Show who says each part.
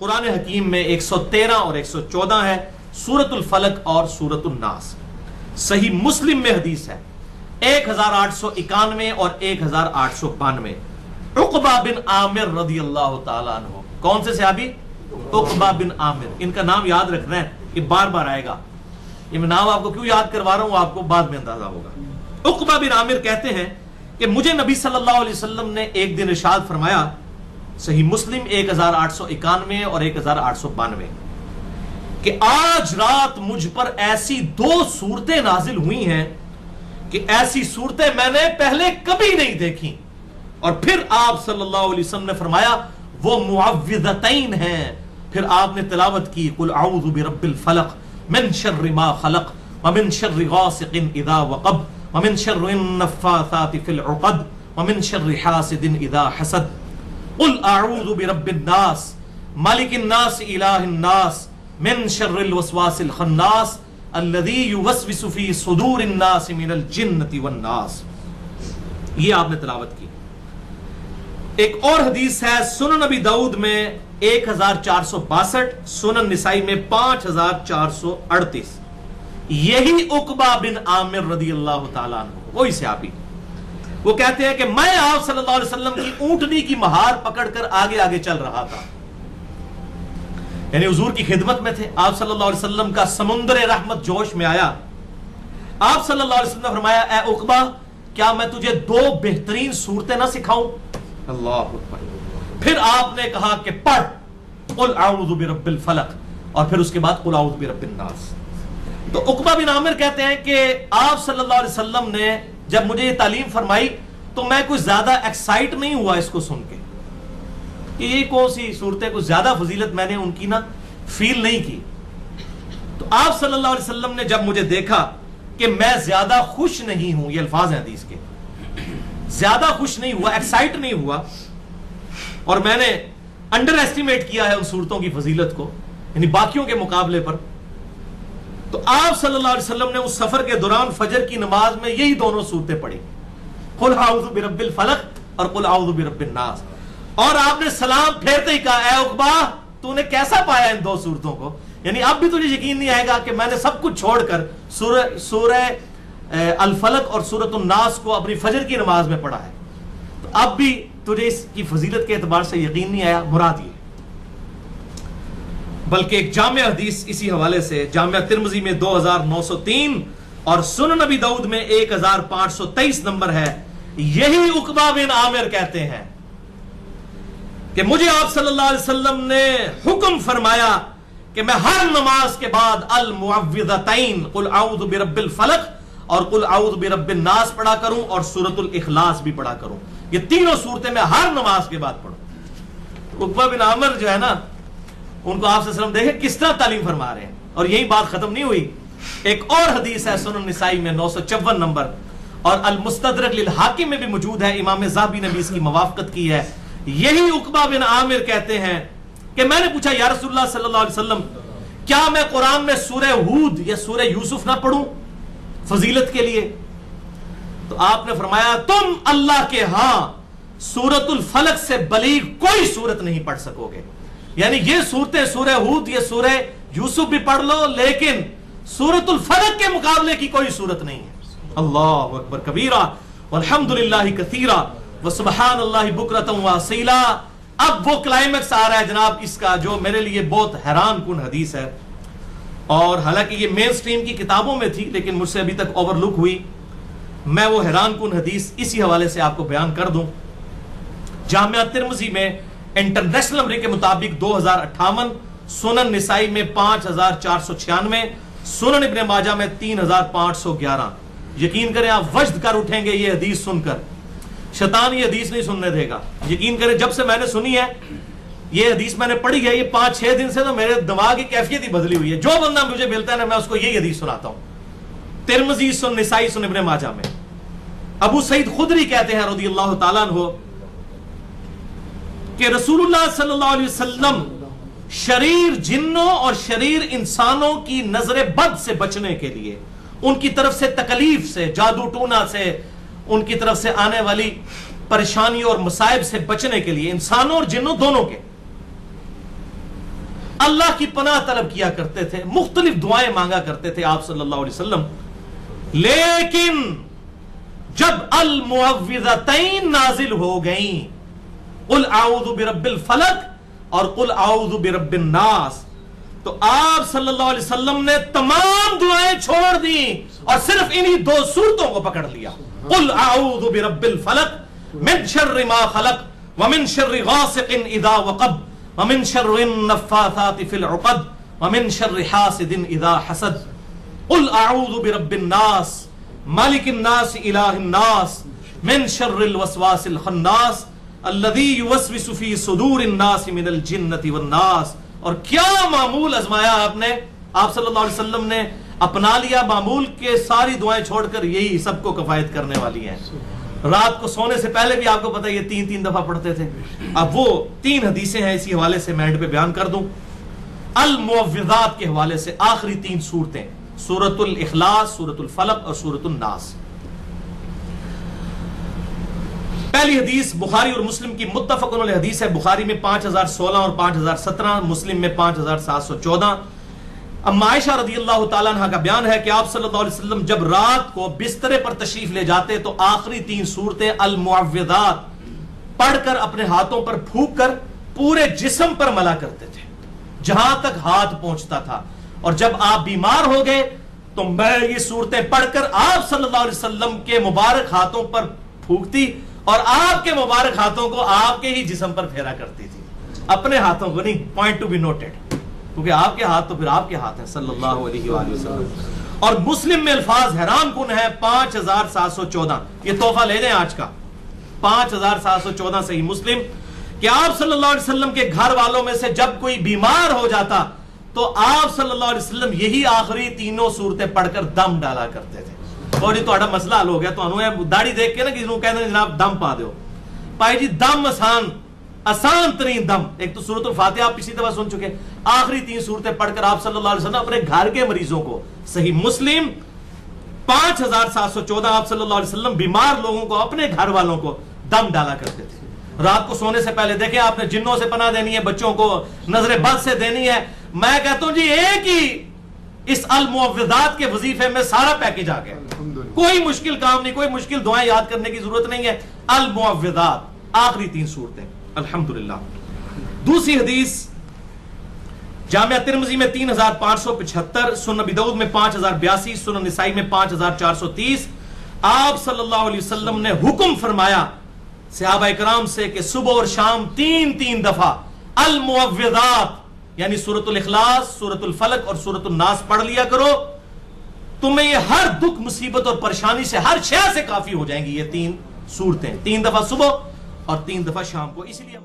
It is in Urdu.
Speaker 1: قرآن حکیم میں 113 اور 114 ہے، سورۃ الفلق اور سورۃ الناس۔ صحیح مسلم میں حدیث ہے 1891 اور 1892، عقبہ بن عامر رضی اللہ تعالیٰ عنہ۔ کون سے صحابی؟ عقبہ بن عامر۔ ان کا نام یاد رکھنا ہے، یہ بار بار آئے گا۔ یہ میں نام آپ کو کیوں یاد کروا رہا ہوں، آپ کو بعد میں اندازہ ہوگا۔ عقبہ بن عامر کہتے ہیں کہ مجھے نبی صلی اللہ علیہ وسلم نے ایک دن ارشاد فرمایا، صحیح مسلم 1891 اور 1892، کہ آج رات مجھ پر ایسی 2 صورتیں نازل ہوئی ہیں کہ ایسی صورتیں میں نے پہلے کبھی نہیں دیکھی۔ اور پھر آپ صلی اللہ علیہ وسلم نے فرمایا وہ معوذتین ہیں۔ پھر آپ نے تلاوت کی، قل اعوذ برب الفلق من شر ما خلق ومن شر غاسق اذا وقب ومن شر النفاثات في العقد ومن شر حاسد اذا حسد قل اعوذ برب الناس مالک الناس الہ الناس من شر الوسواس الخناس الذي يوسوس في صدور الناس من الجنة والناس۔ یہ آپ نے تلاوت کی۔ ایک اور حدیث ہے سنن نبی داؤد میں 1462، سنن نسائی میں 5438، یہی عقبہ بن عامر رضی اللہ تعالیٰ عنہ، وہی صحابی، وہ کہتے ہیں کہ میں آپ صلی اللہ علیہ وسلم کی اونٹنی کی مہار پکڑ کر آگے آگے چل رہا تھا، یعنی حضور کی خدمت میں تھے۔ آپ صلی اللہ علیہ وسلم کا سمندر رحمت جوش میں آیا۔ آپ صلی اللہ علیہ وسلم نے فرمایا، اے عقبہ کیا میں تجھے 2 بہترین صورتیں نہ سکھاؤں؟ اللہ اکبر۔ پھر آپ نے کہا کہ پڑھ قل اعوذ برب الفلق، اور پھر اس کے بعد قل اعوذ برب الناس۔ تو عقبہ بن عامر کہتے ہیں کہ آپ صلی اللہ علیہ وسلم نے جب مجھے یہ تعلیم فرمائی تو میں کوئی زیادہ ایکسائٹ نہیں ہوا اس کو سن کے کہ یہ کون سی صورتیں، کوئی زیادہ فضیلت میں نے ان کی نا فیل نہیں کی۔ تو آپ صلی اللہ علیہ وسلم نے جب مجھے دیکھا کہ میں زیادہ خوش نہیں ہوں، یہ الفاظ ہیں حدیث کے، زیادہ خوش نہیں ہوا، ایکسائٹ نہیں ہوا، اور میں نے انڈر ایسٹیمیٹ کیا ہے ان صورتوں کی فضیلت کو، یعنی باقیوں کے مقابلے پر، تو آپ صلی اللہ علیہ وسلم نے اس سفر کے دوران فجر کی نماز میں یہی دونوں صورتیں پڑھی، قل اعوذ برب الفلق اور قل اعوذ برب الناس، اور آپ نے سلام پھیرتے ہی کہا، اے عقبہ تو نے کیسا پایا ان 2 صورتوں کو؟ یعنی اب بھی تجھے یقین نہیں آئے گا کہ میں نے سب کچھ چھوڑ کر سورہ الفلق اور سورۃ الناس کو اپنی فجر کی نماز میں پڑھا ہے، تو اب بھی تجھے اس کی فضیلت کے اعتبار سے یقین نہیں آیا؟ مراد یہ، بلکہ ایک جامع حدیث اسی حوالے سے جامع ترمذی میں 2903 اور سنن نبی داؤد میں 1523 نمبر ہے، یہی عقبہ بن عامر کہتے ہیں کہ مجھے آپ صلی اللہ علیہ وسلم نے حکم فرمایا کہ میں ہر نماز کے بعد المعوذتین قل اعوذ برب الفلق اور قل اعوذ برب الناس پڑھا کروں اور سورۃ الاخلاص بھی پڑھا کروں، یہ تینوں صورتیں میں ہر نماز کے بعد پڑھوں۔ عقبہ بن عامر جو ہے نا، ان کو آپ صلی اللہ علیہ وسلم دیکھیں کس طرح تعلیم فرما رہے ہیں، اور یہی بات ختم نہیں ہوئی۔ ایک اور حدیث ہے سنن نسائی میں 954 نمبر اور المستدرک للحاکم میں بھی موجود ہے، امام ذہبی نے بھی اس کی موافقت کی ہے، یہی عقبہ بن عامر کہتے ہیں کہ میں نے پوچھا یا رسول اللہ صلی اللہ علیہ وسلم کیا میں قرآن میں سورہ ہود یا سورہ یوسف نہ پڑھوں فضیلت کے لیے؟ تو آپ نے فرمایا تم اللہ کے ہاں سورۃ الفلق سے بلیغ کوئی سورت نہیں پڑھ سکو گے، یعنی یہ صورتیں سورہ ہود یا سورہ یوسف بھی پڑھ لو لیکن سورۃ الفلق کے مقابلے کی کوئی صورت نہیں ہے۔ اللہ اکبر کبیرہ والحمدللہ کثیرہ وسبحان اللہ بکرۃ واصیلا۔ اب وہ کلائمیکس آ رہا ہے جناب اس کا، جو میرے لیے بہت حیران کن حدیث ہے، اور حالانکہ یہ مین سٹریم کی کتابوں میں تھی لیکن مجھ سے ابھی تک اوور لک ہوئی، میں وہ حیران کن حدیث اسی حوالے سے آپ کو بیان کر دوں۔ جامعہ ترمذی میں انٹرنیشنل نمبر کے مطابق 2058، سنن نسائی میں 5496، سنن ابن ماجہ میں 3511۔ یقین کریں آپ وجد کر اٹھیں گے یہ حدیث سن کر، شیطان یہ حدیث نہیں سننے دے گا۔ یقین کریں جب سے میں نے سنی ہے یہ حدیث، میں نے پڑھی ہے، یہ 5-6 دن سے تو میرے دماغ کی کیفیت ہی بدلی ہوئی ہے، جو بندہ مجھے ملتا ہے نا میں اس کو یہی حدیث سناتا ہوں۔ ترمذی، سنن نسائی، سنن ابن ماجہ میں ابو سعید خدری کہتے ہیں رضی اللہ تعالیٰ عنہ کہ رسول اللہ صلی اللہ علیہ وسلم شریر جنوں اور شریر انسانوں کی نظر بد سے بچنے کے لیے، ان کی طرف سے تکلیف سے، جادو ٹونا سے، ان کی طرف سے آنے والی پریشانیوں اور مصائب سے بچنے کے لیے، انسانوں اور جنوں دونوں کے، اللہ کی پناہ طلب کیا کرتے تھے, مختلف دعائیں مانگا کرتے تھے آپ صلی اللہ علیہ وسلم. لیکن جب المعوذتین نازل ہو گئیں, قل اعوذ برب الفلق اور قل اعوذ برب الناس, تو آپ صلی اللہ علیہ وسلم نے تمام دعائیں چھوڑ دیں اور صرف انہی دو صورتوں کو پکڑ لیا. قل اعوذ برب الفلق من شر ما خلق ومن شر غاسق اذا وقب ومن شر النفاثات في العقد ومن شر حاسد اذا حسد. قل اعوذ برب الناس مالک الناس الہ الناس من شر الوسواس الخناس الذي يوسوس في صدور الناس من الجنة والناس. اور کیا معمول ازمایا آپ نے, آپ صلی اللہ علیہ وسلم نے اپنا لیا معمول کے ساری دعائیں چھوڑ کر یہی سب کو کفایت کرنے والی ہیں. رات کو سونے سے پہلے بھی آپ کو پتہ ہے یہ 3 دفعہ پڑھتے تھے. اب وہ 3 حدیثیں ہیں, اسی حوالے سے میں اینڈ پہ بیان کر دوں. المعوذات کے حوالے سے آخری 3 صورتیں, سورۃ الاخلاص, سورۃ الفلق اور سورۃ الناس. پہلی حدیث بخاری اور مسلم کی متفق علیہ حدیث ہے. بخاری میں 5016 اور 5017, مسلم میں 5714. اما عائشہ رضی اللہ تعالیٰ عنہ کا بیان ہے کہ آپ صلی اللہ علیہ وسلم جب رات کو بسترے پر تشریف لے جاتے تو آخری 3 صورتیں المعوذات پڑھ کر اپنے ہاتھوں پر پھونک کر پورے جسم پر ملا کرتے تھے جہاں تک ہاتھ پہنچتا تھا. اور جب آپ بیمار ہو گئے تو میں یہ صورتیں پڑھ کر آپ صلی اللہ علیہ وسلم کے مبارک ہاتھوں پر پھونکتی اور آپ کے مبارک ہاتھوں کو آپ کے ہی جسم پر پھیرا کرتی تھی, اپنے ہاتھوں کو نہیں. پوائنٹ ٹو بی نوٹڈ, کیونکہ آپ کے ہاتھ تو پھر آپ کے ہاتھ ہیں صلی اللہ علیہ وآلہ وسلم. اور مسلم میں الفاظ حیران کن ہے 5714. یہ تحفہ لے لیں آج کا, 5714 صحیح مسلم, کہ آپ صلی اللہ علیہ وسلم کے گھر والوں میں سے جب کوئی بیمار ہو جاتا تو آپ صلی اللہ علیہ وسلم یہی آخری 3 صورتیں پڑھ کر دم ڈالا کرتے تھے. اور یہ تہاڈا مسئلہ حل ہو گیا. تو داڑھی دیکھ کے نا کسی کو کہنا جناب دم پا دیو, پائی جی دم آسان ترین دم. ایک تو سورۃ الفاتحہ آپ پچھلی دفعہ سن چکے, آخری 3 صورتیں پڑھ کر آپ صلی اللہ علیہ وسلم اپنے گھر کے مریضوں کو, صحیح مسلم 5714, آپ صلی اللہ علیہ وسلم بیمار لوگوں کو, اپنے گھر والوں کو دم ڈالا کرتے تھے. رات کو سونے سے پہلے دیکھیں, آپ نے جنوں سے پناہ دینی ہے, بچوں کو نظر بد سے دینی ہے, میں کہتا ہوں جی ایک ہی اس المعوذات کے وظیفے میں سارا پیکج آ گیا. کوئی مشکل کام نہیں, کوئی مشکل دعائیں یاد کرنے کی ضرورت نہیں ہے. المعوذات آخری 3 صورتیں الحمدللہ. دوسری حدیث جامعہ ترمذی میں 3575, سنن ابی داؤد میں 5082, سنن نسائی میں 5430. آپ صلی اللہ علیہ وسلم نے حکم فرمایا صحابہ اکرام سے کہ صبح اور شام 3 دفعہ المعوذات یعنی سورۃ الاخلاص, سورۃ الفلق اور سورۃ الناس پڑھ لیا کرو. تمہیں یہ ہر دکھ مصیبت اور پریشانی سے, ہر شے سے کافی ہو جائیں گی یہ 3 صورتیں. 3 دفعہ صبح اور 3 دفعہ شام کو. اسی لیے